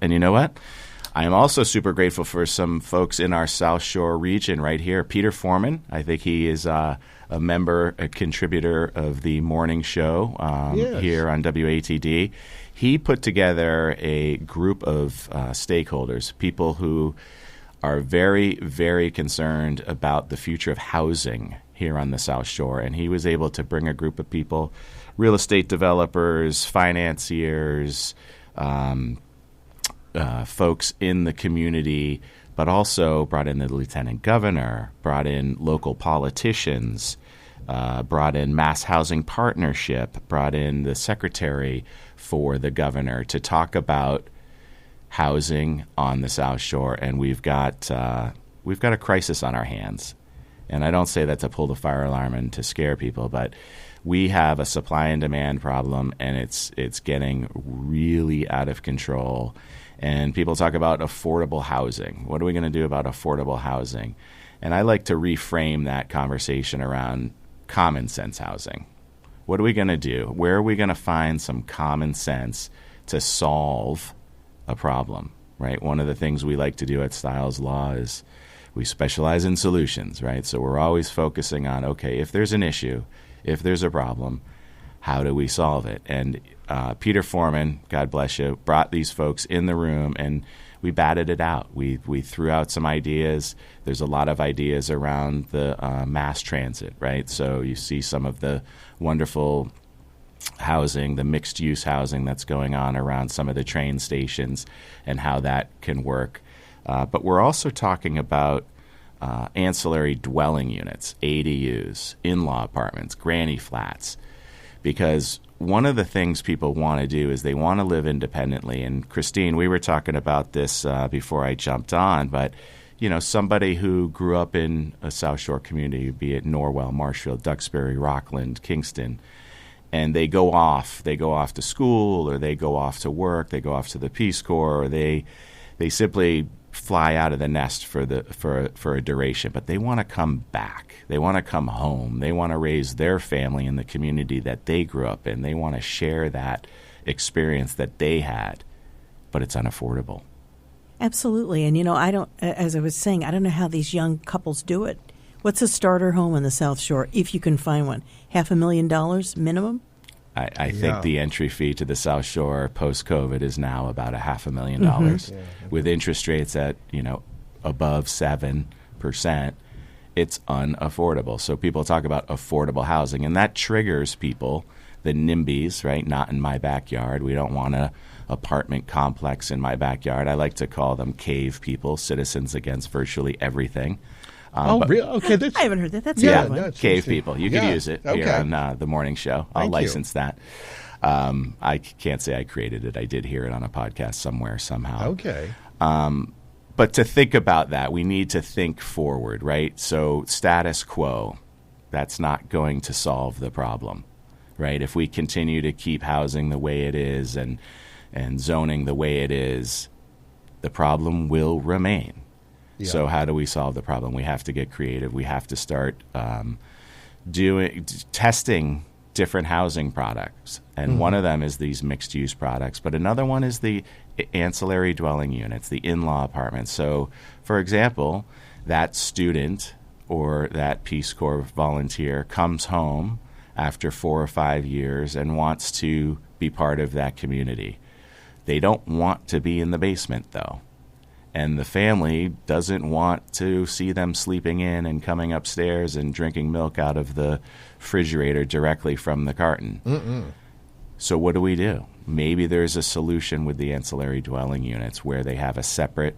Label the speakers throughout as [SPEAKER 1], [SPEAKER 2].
[SPEAKER 1] And you know what? I am also super grateful for some folks in our South Shore region right here. Peter Forman, I think he is a contributor of the morning show here on WATD. He put together a group of stakeholders, people who are very, very concerned about the future of housing here on the South Shore. And he was able to bring a group of people, real estate developers, financiers, folks in the community, but also brought in the lieutenant governor, brought in local politicians, brought in Mass Housing Partnership, brought in the secretary for the governor to talk about housing on the South Shore. And we've got a crisis on our hands. And I don't say that to pull the fire alarm and to scare people, but we have a supply and demand problem, and it's getting really out of control. And people talk about affordable housing. What are we going to do about affordable housing? And I like to reframe that conversation around common sense housing. What are we going to do? Where are we going to find some common sense to solve a problem, right? One of the things we like to do at Stiles Law is we specialize in solutions, right? So we're always focusing on, okay, if there's an issue, if there's a problem, how do we solve it? And Peter Forman, God bless you, brought these folks in the room, and we batted it out. We threw out some ideas. There's a lot of ideas around the mass transit, right? So you see some of the wonderful housing, the mixed-use housing that's going on around some of the train stations and how that can work. But we're also talking about ancillary dwelling units, ADUs, in-law apartments, granny flats, because one of the things people want to do is they want to live independently. And Christine, we were talking about this before I jumped on, but somebody who grew up in a South Shore community, be it Norwell, Marshfield, Duxbury, Rockland, Kingston, and they go off to school, or they go off to work, they go off to the Peace Corps, or they simply fly out of the nest for a duration, but they want to come back. They want to come home. They want to raise their family in the community that they grew up in. They want to share that experience that they had, but it's unaffordable.
[SPEAKER 2] Absolutely. And as I was saying, I don't know how these young couples do it. What's a starter home on the South Shore, if you can find one? $500,000 minimum?
[SPEAKER 1] I think the entry fee to the South Shore post-COVID is now about $500,000. With interest rates at, above 7%, it's unaffordable. So people talk about affordable housing, and that triggers people, the NIMBYs, right? Not in my backyard. We don't want an apartment complex in my backyard. I like to call them cave people, citizens against virtually everything.
[SPEAKER 3] Really? Okay.
[SPEAKER 2] I haven't heard that. That's a good one.
[SPEAKER 1] Cave people. You can use it here on the morning show. I'll license that. I can't say I created it. I did hear it on a podcast somewhere, somehow.
[SPEAKER 3] Okay.
[SPEAKER 1] But to think about that, we need to think forward, right? So status quo, that's not going to solve the problem, right? If we continue to keep housing the way it is and zoning the way it is, the problem will remain. Yeah. So how do we solve the problem? We have to get creative. We have to start testing different housing products. And one of them is these mixed-use products. But another one is the ancillary dwelling units, the in-law apartments. So, for example, that student or that Peace Corps volunteer comes home after 4 or 5 years and wants to be part of that community. They don't want to be in the basement, though. And the family doesn't want to see them sleeping in and coming upstairs and drinking milk out of the refrigerator directly from the carton. So what do? Maybe there's a solution with the ancillary dwelling units where they have a separate,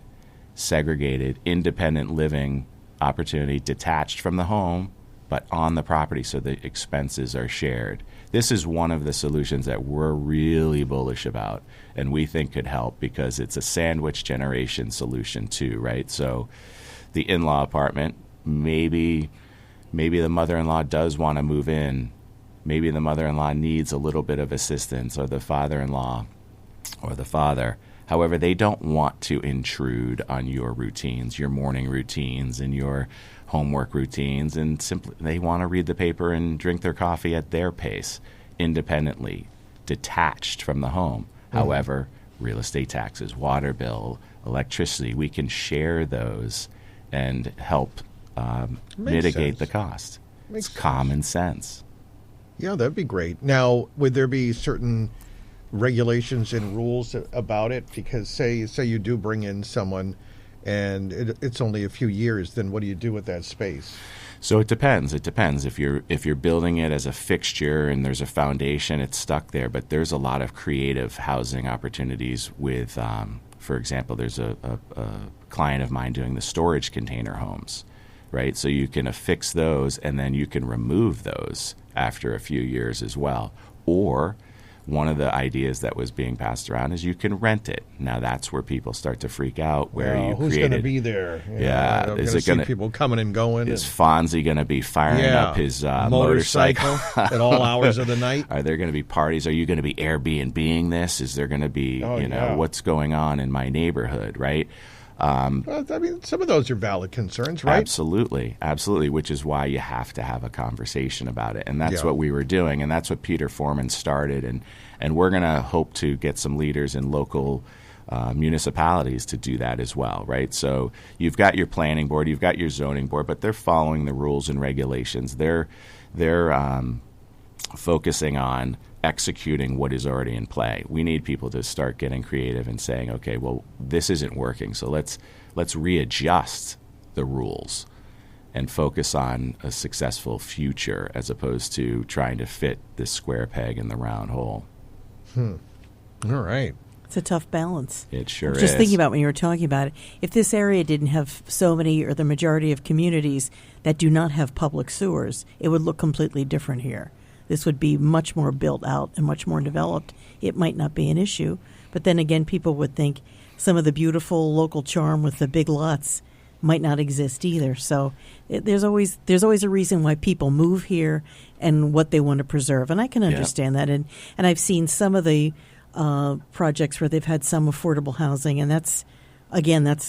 [SPEAKER 1] segregated, independent living opportunity detached from the home, but on the property so the expenses are shared. This is one of the solutions that we're really bullish about and we think could help because it's a sandwich generation solution too, right? So the in-law apartment, maybe the mother-in-law does want to move in. Maybe the mother-in-law needs a little bit of assistance, or the father-in-law or the father. However, they don't want to intrude on your routines, your morning routines and your homework routines, and simply they want to read the paper and drink their coffee at their pace, independently, detached from the home. However, real estate taxes, water bill, electricity. We can share those and help mitigate the cost. It's common sense.
[SPEAKER 3] Yeah, that'd be great. Now, would there be certain regulations and rules about it? Because say you do bring in someone and it's only a few years, then what do you do with that space?
[SPEAKER 1] So it depends. It depends. If you're building it as a fixture and there's a foundation, it's stuck there. But there's a lot of creative housing opportunities with, for example, there's a client of mine doing the storage container homes, right? So you can affix those and then you can remove those after a few years as well. Or one of the ideas that was being passed around is you can rent it. Now that's where people start to freak out.
[SPEAKER 3] Who's going to be there?
[SPEAKER 1] Yeah,
[SPEAKER 3] is it going to people coming and going?
[SPEAKER 1] Is Fonzie going to be firing up his motorcycle
[SPEAKER 3] at all hours of the night?
[SPEAKER 1] Are there going to be parties? Are you going to be Airbnb-ing this? Is there going to be what's going on in my neighborhood? Right.
[SPEAKER 3] Well, I mean, some of those are valid concerns, right?
[SPEAKER 1] Absolutely, absolutely, which is why you have to have a conversation about it. And that's what we were doing, and that's what Peter Forman started. And we're going to hope to get some leaders in local municipalities to do that as well, right? So you've got your planning board, you've got your zoning board, but they're following the rules and regulations. They're focusing on executing what is already in play. We need people to start getting creative and saying, okay, well, this isn't working, so let's readjust the rules and focus on a successful future as opposed to trying to fit this square peg in the round hole.
[SPEAKER 3] All right.
[SPEAKER 2] It's a tough balance.
[SPEAKER 1] It sure is.
[SPEAKER 2] Just thinking about when you were talking about it, if this area didn't have so many or the majority of communities that do not have public sewers, it would look completely different here. This would be much more built out and much more developed. It might not be an issue. But then again, people would think some of the beautiful local charm with the big lots might not exist either. So there's always a reason why people move here and what they want to preserve. And I can understand that. And I've seen some of the projects where they've had some affordable housing. And that's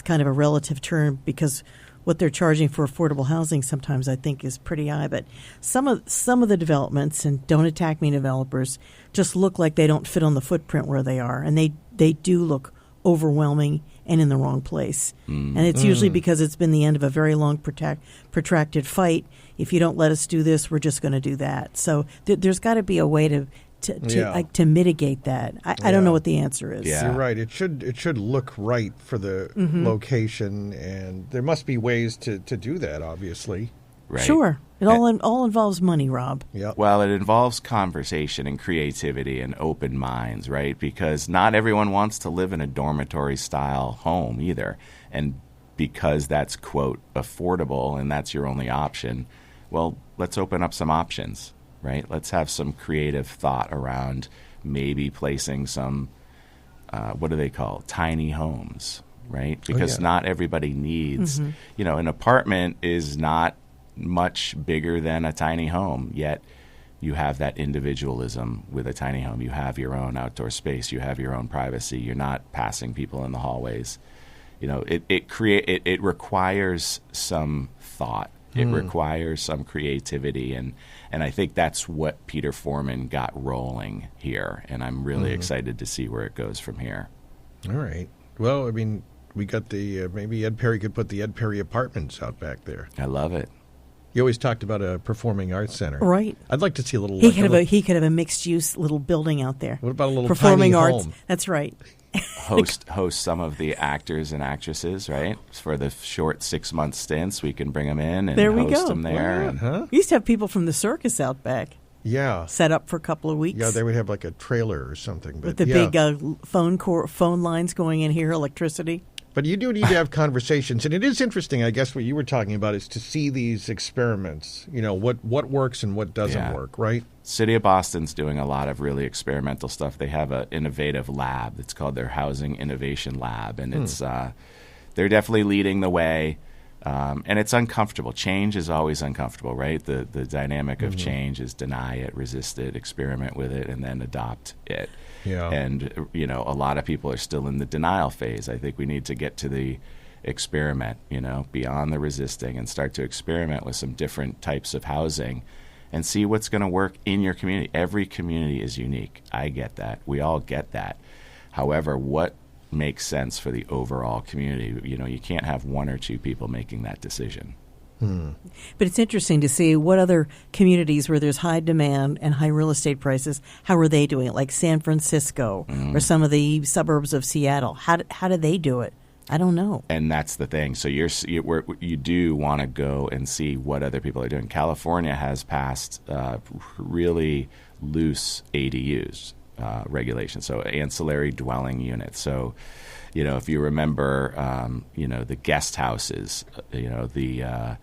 [SPEAKER 2] kind of a relative term because what they're charging for affordable housing sometimes I think is pretty high. But some of the developments, and don't attack me developers, just look like they don't fit on the footprint where they are. And they do look overwhelming and in the wrong place. And it's usually because it's been the end of a very long protracted fight. If you don't let us do this, we're just going to do that. So there's got to be a way to mitigate that. I don't know what the answer is.
[SPEAKER 3] Yeah. You're right. It should look right for the location, and there must be ways to do that, obviously.
[SPEAKER 1] Right.
[SPEAKER 2] Sure. It all involves money, Rob.
[SPEAKER 3] Yep.
[SPEAKER 1] Well, it involves conversation and creativity and open minds, right? Because not everyone wants to live in a dormitory-style home either. And because that's, quote, affordable and that's your only option, well, let's open up some options, right? Let's have some creative thought around maybe placing some, what do they call, tiny homes, right? Because not everybody needs, an apartment is not much bigger than a tiny home, yet you have that individualism with a tiny home. You have your own outdoor space. You have your own privacy. You're not passing people in the hallways. It requires some thought. It requires some creativity, and I think that's what Peter Forman got rolling here, and I'm really excited to see where it goes from here.
[SPEAKER 3] All right. Well, I mean, we got the maybe Ed Perry could put the Ed Perry Apartments out back there.
[SPEAKER 1] I love it.
[SPEAKER 3] You always talked about a performing arts center,
[SPEAKER 2] right?
[SPEAKER 3] I'd like to see a little.
[SPEAKER 2] He could have a mixed use little building out there.
[SPEAKER 3] What about a little
[SPEAKER 2] performing
[SPEAKER 3] tiny
[SPEAKER 2] arts?
[SPEAKER 3] Home?
[SPEAKER 2] That's right.
[SPEAKER 1] Host some of the actors and actresses, right? For the short 6-month stints, we can bring them in and host them there.
[SPEAKER 2] We used to have people from the circus out back.
[SPEAKER 3] Yeah,
[SPEAKER 2] set up for a couple of weeks.
[SPEAKER 3] Yeah, they would have like a trailer or something. But
[SPEAKER 2] with the big phone lines going in here, electricity.
[SPEAKER 3] But you do need to have conversations, and it is interesting. I guess what you were talking about is to see these experiments. What works and what doesn't work, right?
[SPEAKER 1] City of Boston's doing a lot of really experimental stuff. They have an innovative lab. It's called their Housing Innovation Lab, and it's they're definitely leading the way. And it's uncomfortable. Change is always uncomfortable, right? The dynamic of change is deny it, resist it, experiment with it, and then adopt it.
[SPEAKER 3] Yeah.
[SPEAKER 1] And, a lot of people are still in the denial phase. I think we need to get to the experiment, beyond the resisting, and start to experiment with some different types of housing and see what's going to work in your community. Every community is unique. I get that. We all get that. However, what makes sense for the overall community? You can't have one or two people making that decision.
[SPEAKER 2] But it's interesting to see what other communities where there's high demand and high real estate prices, how are they doing it? Like San Francisco or some of the suburbs of Seattle. How do they do it? I don't know.
[SPEAKER 1] And that's the thing. So you do want to go and see what other people are doing. California has passed really loose ADUs regulations, so ancillary dwelling units. So, if you remember, the guest houses, the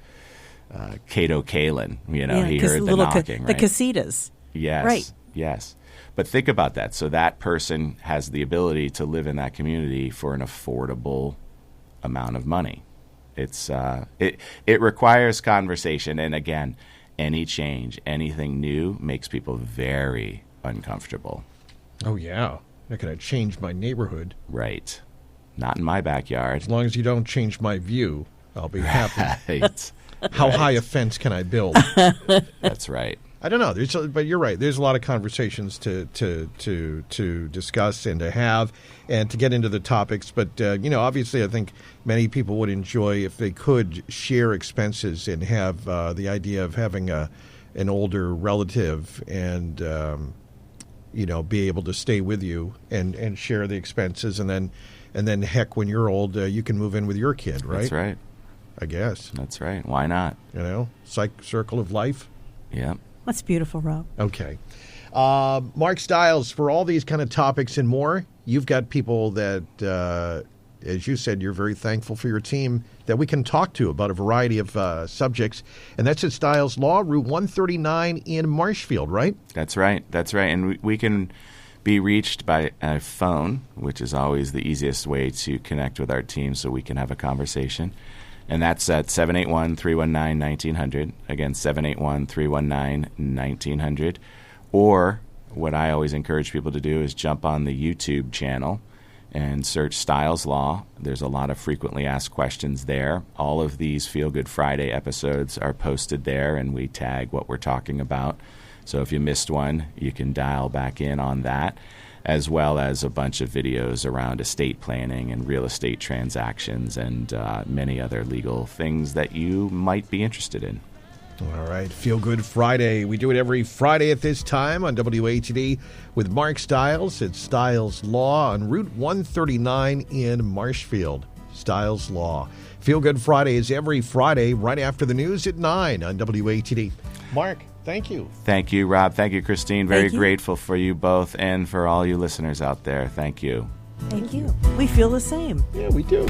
[SPEAKER 1] Cato Kalin, he heard the knocking,
[SPEAKER 2] the
[SPEAKER 1] right?
[SPEAKER 2] casitas.
[SPEAKER 1] Yes,
[SPEAKER 2] right.
[SPEAKER 1] Yes. But think about that. So that person has the ability to live in that community for an affordable amount of money. It's it requires conversation, and again, any change, anything new makes people very uncomfortable.
[SPEAKER 3] Oh yeah, how can I change my neighborhood?
[SPEAKER 1] Right. Not in my backyard.
[SPEAKER 3] As long as you don't change my view, I'll be happy.
[SPEAKER 1] Right.
[SPEAKER 3] How high a fence can I build?
[SPEAKER 1] That's right.
[SPEAKER 3] I don't know. But you're right. There's a lot of conversations to discuss and to have and to get into the topics. But, obviously I think many people would enjoy if they could share expenses and have the idea of having an older relative and, be able to stay with you and share the expenses. And then heck, when you're old, you can move in with your kid, right?
[SPEAKER 1] That's right.
[SPEAKER 3] I guess.
[SPEAKER 1] That's right. Why not?
[SPEAKER 3] Circle of life.
[SPEAKER 1] Yeah.
[SPEAKER 2] That's beautiful, Rob.
[SPEAKER 3] Okay. Mark Stiles, for all these kind of topics and more, you've got people that, as you said, you're very thankful for your team that we can talk to about a variety of subjects. And that's at Stiles Law, Route 139 in Marshfield, right?
[SPEAKER 1] That's right. That's right. And we can be reached by a phone, which is always the easiest way to connect with our team so we can have a conversation. And that's at 781-319-1900. Again, 781-319-1900. Or what I always encourage people to do is jump on the YouTube channel and search Stiles Law. There's a lot of frequently asked questions there. All of these Feel Good Friday episodes are posted there, and we tag what we're talking about. So if you missed one, you can dial back in on that, as well as a bunch of videos around estate planning and real estate transactions and many other legal things that you might be interested in.
[SPEAKER 3] All right, Feel Good Friday. We do it every Friday at this time on WATD with Mark Stiles at Stiles Law on Route 139 in Marshfield. Stiles Law. Feel Good Friday is every Friday right after the news at 9 on WATD. Mark, thank you.
[SPEAKER 1] Thank you, Rob. Thank you, Christine. Very grateful for you both and for all you listeners out there. Thank you.
[SPEAKER 2] Thank you. We feel the same.
[SPEAKER 3] Yeah, we do.